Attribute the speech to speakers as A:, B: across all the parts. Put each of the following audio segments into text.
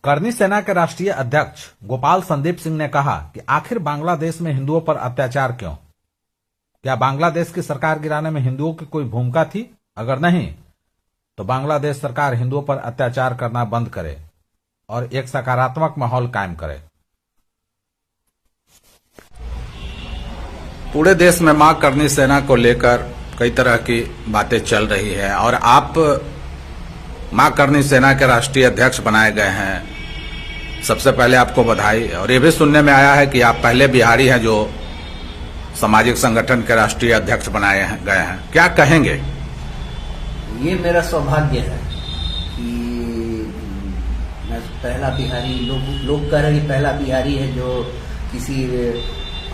A: करनी सेना के राष्ट्रीय अध्यक्ष गोपाल संदीप सिंह ने कहा कि आखिर बांग्लादेश में हिंदुओं पर अत्याचार क्यों? क्या बांग्लादेश की सरकार गिराने में हिंदुओं की कोई भूमिका थी? अगर नहीं तो बांग्लादेश सरकार हिंदुओं पर अत्याचार करना बंद करे और एक सकारात्मक माहौल कायम करे।
B: पूरे देश में मां करनी सेना को लेकर कई तरह की बातें चल रही है और आप मां करनी सेना के राष्ट्रीय अध्यक्ष बनाए गए हैं। सबसे पहले आपको बधाई। और ये भी सुनने में आया है कि आप पहले बिहारी हैं जो सामाजिक संगठन के राष्ट्रीय अध्यक्ष बनाए गए हैं। क्या कहेंगे?
C: ये मेरा सौभाग्य है कि मैं पहला बिहारी, लोग कह रहे हैं कि पहला बिहारी है जो किसी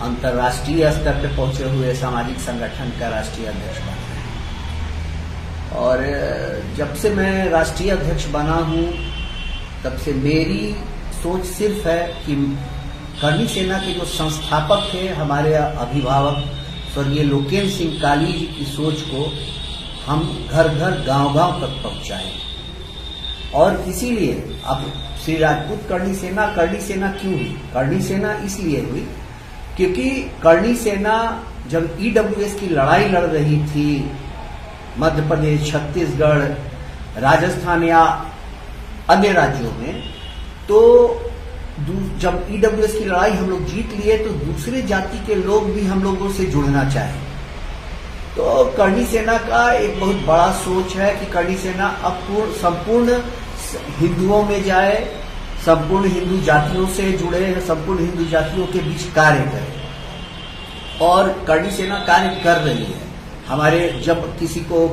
C: अंतर्राष्ट्रीय स्तर पे पहुंचे हुए सामाजिक संगठन का राष्ट्रीय अध्यक्ष बना है। और जब से मैं राष्ट्रीय अध्यक्ष बना हूं तब से मेरी सोच सिर्फ है कि करनी सेना के जो संस्थापक थे, हमारे अभिभावक स्वर्गीय लोकेन्द्र सिंह काली जी की सोच को हम घर घर गांव गांव तक पहुंचाएं। और इसीलिए अब श्री राजपूत करनी सेना क्यों हुई? करनी सेना इसलिए हुई क्योंकि करनी सेना जब ईडब्ल्यूएस की लड़ाई लड़ रही थी मध्य प्रदेश, छत्तीसगढ़, राजस्थान या अन्य राज्यों में, तो जब ईडब्ल्यूएस की लड़ाई हम लोग जीत लिए तो दूसरे जाति के लोग भी हम लोगों से जुड़ना चाहे। तो करनी सेना का एक बहुत बड़ा सोच है कि करनी सेना अब संपूर्ण हिंदुओं में जाए, संपूर्ण हिंदू जातियों से जुड़े, संपूर्ण हिंदू जातियों के बीच कार्य करे। और करनी सेना कार्य कर रही है। हमारे जब किसी को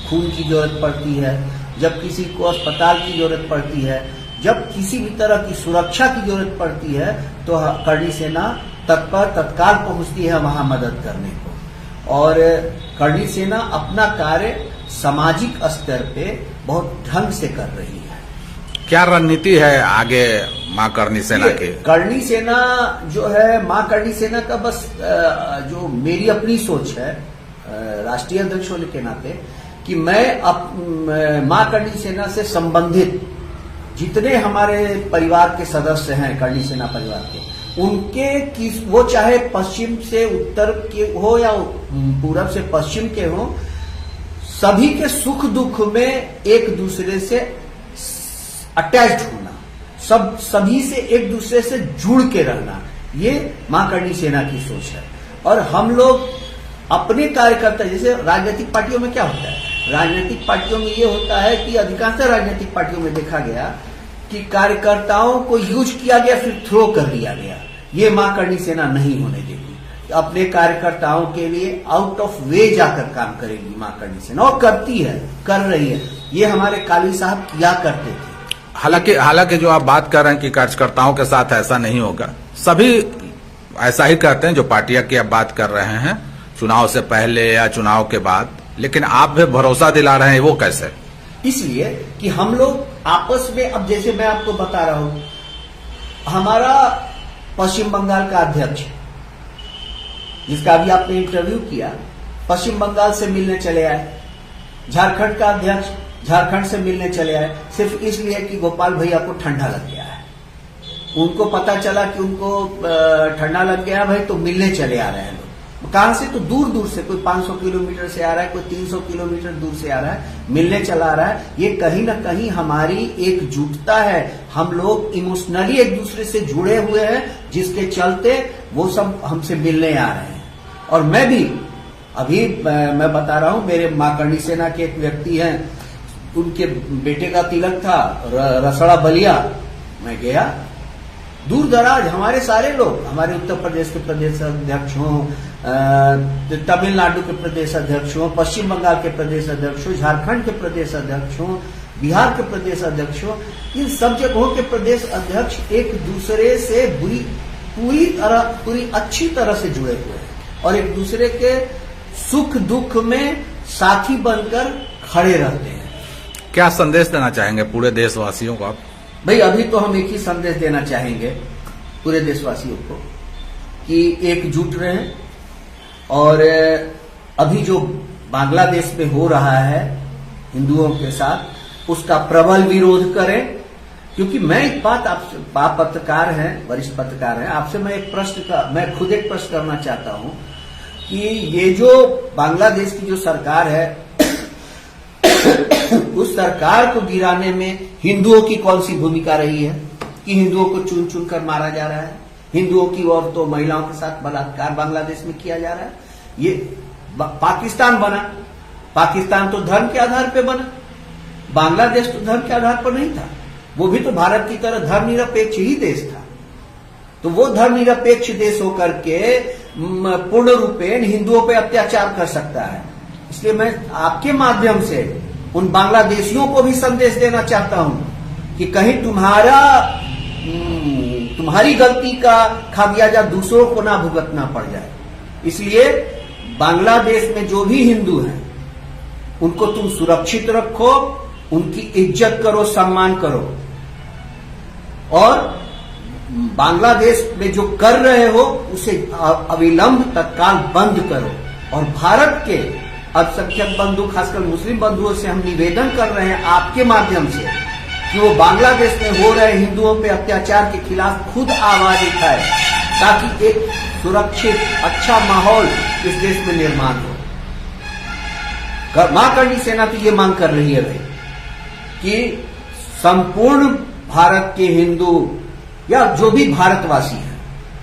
C: खून की जरूरत पड़ती है, जब किसी को अस्पताल की जरूरत पड़ती है, जब किसी भी तरह की सुरक्षा की जरूरत पड़ती है तो करनी सेना तत्काल पहुंचती है वहां मदद करने को। और करनी सेना अपना कार्य सामाजिक स्तर पे बहुत ढंग से कर रही है।
B: क्या रणनीति है आगे मां करनी सेना की?
C: करनी सेना जो है, मां करनी सेना का बस जो मेरी अपनी सोच है राष्ट्रीय अध्यक्ष होने के नाते कि मैं मां करनी सेना से संबंधित जितने हमारे परिवार के सदस्य हैं, करनी सेना परिवार के, उनके वो चाहे पश्चिम से उत्तर के हो या पूरब से पश्चिम के हो, सभी के सुख दुख में एक दूसरे से अटैच्ड होना, सभी से एक दूसरे से जुड़ के रहना, ये मां करनी सेना की सोच है। और हम लोग अपने कार्यकर्ता, जैसे राजनीतिक पार्टियों में क्या होता है, राजनीतिक पार्टियों में ये होता है कि अधिकांश राजनीतिक पार्टियों में देखा गया कि कार्यकर्ताओं को यूज किया गया फिर थ्रो कर दिया गया। ये मां करनी सेना नहीं होने देगी। अपने कार्यकर्ताओं के लिए आउट ऑफ वे जाकर काम करेगी मां करनी सेना, और करती है, कर रही है। ये हमारे काली साहब किया करते थे।
B: हालांकि जो आप बात कर रहे हैं कि कार्यकर्ताओं के साथ ऐसा नहीं होगा, सभी ऐसा ही कहते हैं जो पार्टियां की आप बात कर रहे हैं, चुनाव से पहले या चुनाव के बाद, लेकिन आप भी भरोसा दिला रहे हैं, वो कैसे?
C: इसलिए कि हम लोग आपस में, अब जैसे मैं आपको बता रहा हूं, हमारा पश्चिम बंगाल का अध्यक्ष जिसका अभी आपने इंटरव्यू किया, पश्चिम बंगाल से मिलने चले आए। झारखंड का अध्यक्ष झारखंड से मिलने चले आए, सिर्फ इसलिए कि गोपाल भैया को ठंडा लग गया है। उनको पता चला कि उनको ठंडा लग गया भाई, तो मिलने चले आ रहे हैं लोग। कहां से? तो दूर दूर से, कोई 500 किलोमीटर से आ रहा है, कोई 300 किलोमीटर दूर से आ रहा है, मिलने चला आ रहा है। ये कहीं ना कहीं हमारी एकजुटता है। हम लोग इमोशनली एक दूसरे से जुड़े हुए हैं, जिसके चलते वो सब हमसे मिलने आ रहे हैं। और मैं भी अभी मैं बता रहा हूं, मेरे मां करनी सेना के एक व्यक्ति हैं, उनके बेटे का तिलक था रसड़ा बलिया, मैं गया। दूर दराज हमारे सारे लोग, हमारे उत्तर प्रदेश के प्रदेश अध्यक्ष हों, तमिलनाडु के प्रदेश अध्यक्ष हों, पश्चिम बंगाल के प्रदेश अध्यक्ष हों, झारखंड के प्रदेश अध्यक्ष हों, बिहार के प्रदेश अध्यक्ष हों, इन सब जगहों के प्रदेश अध्यक्ष एक दूसरे से पूरी अच्छी तरह से जुड़े हुए हैं और एक दूसरे के सुख दुख में साथी बनकर खड़े रहते हैं।
B: क्या संदेश देना चाहेंगे पूरे देशवासियों को आप?
C: भाई, अभी तो हम एक ही संदेश देना चाहेंगे पूरे देशवासियों को कि एकजुट रहें। और अभी जो बांग्लादेश में हो रहा है हिंदुओं के साथ, उसका प्रबल विरोध करें। क्योंकि मैं एक बात आपसे, आप पत्रकार हैं, वरिष्ठ पत्रकार हैं, आपसे मैं खुद एक प्रश्न करना चाहता हूं कि ये जो बांग्लादेश की जो सरकार है उस सरकार को गिराने में हिंदुओं की कौन सी भूमिका रही है कि हिंदुओं को चुन चुन कर मारा जा रहा है, हिंदुओं की औरतों महिलाओं के साथ बलात्कार बांग्लादेश में किया जा रहा है। ये पाकिस्तान बना, पाकिस्तान तो धर्म के आधार पर बना, बांग्लादेश तो धर्म के आधार पर नहीं था, वो भी तो भारत की तरह धर्मनिरपेक्ष ही देश था। तो वो धर्मनिरपेक्ष देश होकर के पूर्ण रूपेण हिंदुओं पर अत्याचार कर सकता है। इसलिए मैं आपके माध्यम से उन बांग्लादेशियों को भी संदेश देना चाहता हूं कि कहीं तुम्हारी गलती का खामियाजा दूसरों को ना भुगतना पड़ जाए। इसलिए बांग्लादेश में जो भी हिंदू हैं उनको तुम सुरक्षित रखो, उनकी इज्जत करो, सम्मान करो, और बांग्लादेश में जो कर रहे हो उसे अविलंब तत्काल बंद करो। और भारत के अल्पसंख्यक बंधु, खासकर मुस्लिम बंधुओं से हम निवेदन कर रहे हैं आपके माध्यम से कि वो बांग्लादेश में हो रहे हिंदुओं पे अत्याचार के खिलाफ खुद आवाज उठाए, ताकि एक सुरक्षित अच्छा माहौल इस देश में निर्माण हो। मां करणी सेना तो ये मांग कर रही है भाई कि संपूर्ण भारत के हिंदू या जो भी भारतवासी हैं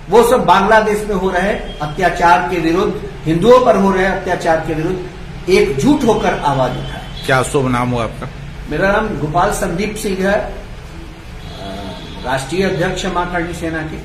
C: वो सब बांग्लादेश में हो रहे अत्याचार के विरुद्ध, हिंदुओं पर हो रहे अत्याचार के विरुद्ध एकजुट होकर आवाज उठाए।
B: क्या शुभ नाम हुआ आपका?
C: मेरा नाम गोपाल संदीप सिंह है, राष्ट्रीय अध्यक्ष मां करणी सेना के।